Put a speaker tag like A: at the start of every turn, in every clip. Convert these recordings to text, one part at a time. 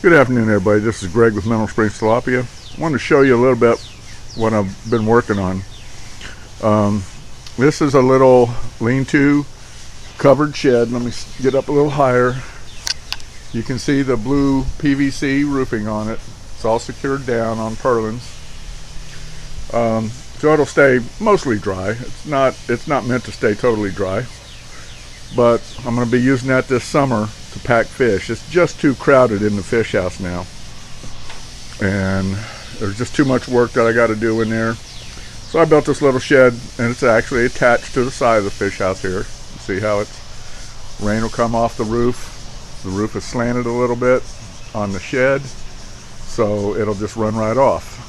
A: Good afternoon, everybody. This is Greg with Mineral Springs Tilapia. I want to show you a little bit what I've been working on. This is a little lean-to covered shed. Let me get up a little higher. You can see the blue PVC roofing on it. It's all secured down on purlins. So it'll stay mostly dry. It's not meant to stay totally dry, but I'm going to be using that this summer to pack fish. It's just too crowded in the fish house now, and there's just too much work that I got to do in there. So I built this little shed, and it's actually attached to the side of the fish house here. See how rain will come off the roof. The roof is slanted a little bit on the shed, so it'll just run right off.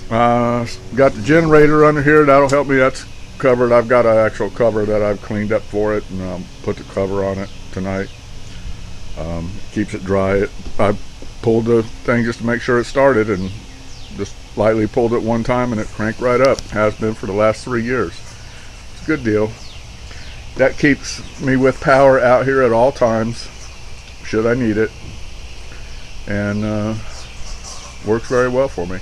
A: Got the generator under here. That'll help me. That's covered. I've got an actual cover that I've cleaned up for it, and I'll put the cover on it tonight. Keeps it dry. I pulled the thing just to make sure it started, and just lightly pulled it one time and it cranked right up. Has been for the last 3 years. It's a good deal. That keeps me with power out here at all times should I need it, and works very well for me.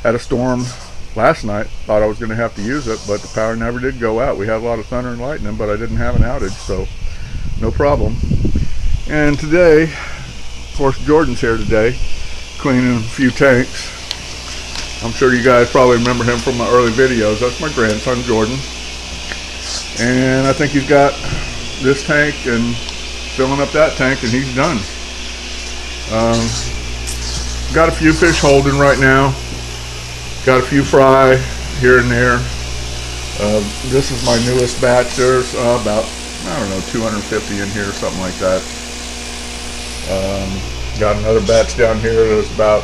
A: Had a storm last night. Thought I was going to have to use it, but the power never did go out. We had a lot of thunder and lightning, but I didn't have an outage, so no problem. And today, of course, Jordan's here today, cleaning a few tanks. I'm sure you guys probably remember him from my early videos. That's my grandson, Jordan. And I think he's got this tank and filling up that tank, and he's done. Got a few fish holding right now. Got a few fry here and there. This is my newest batch. There's about, I don't know, 250 in here, something like that. Got another batch down here. There's about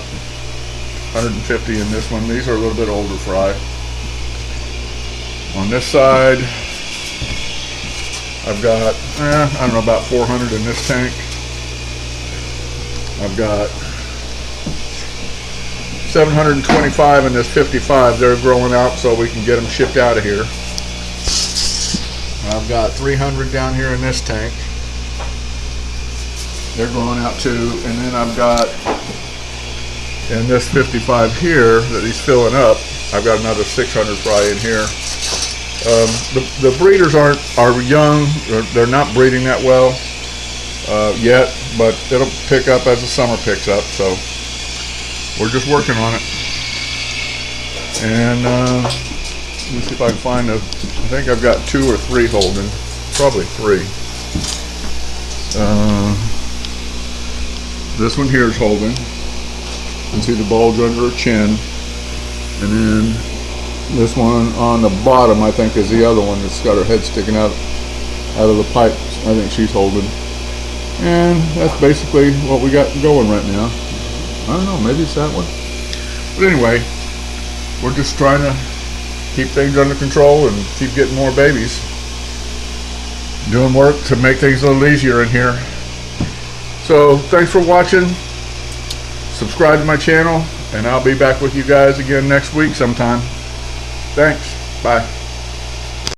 A: 150 in this one. These are a little bit older fry. On this side, I've got, I don't know, about 400 in this tank. I've got 725 in this 55. They're growing out so we can get them shipped out of here. I've got 300 down here in this tank. They're growing out too. And then I've got in this 55 here that he's filling up, I've got another 600 fry in here. The breeders are young. They're not breeding that well yet, but it'll pick up as the summer picks up. So we're just working on it. And let me see if I can find I think I've got 2 or 3 holding. Probably 3. This one here is holding. You can see the bulge under her chin. And then this one on the bottom, I think, is the other one that's got her head sticking out of the pipe. I think she's holding. And that's basically what we got going right now. I don't know, maybe it's that one. But anyway, we're just trying to keep things under control and keep getting more babies. Doing work to make things a little easier in here. So thanks for watching. Subscribe to my channel, and I'll be back with you guys again next week sometime. Thanks. Bye.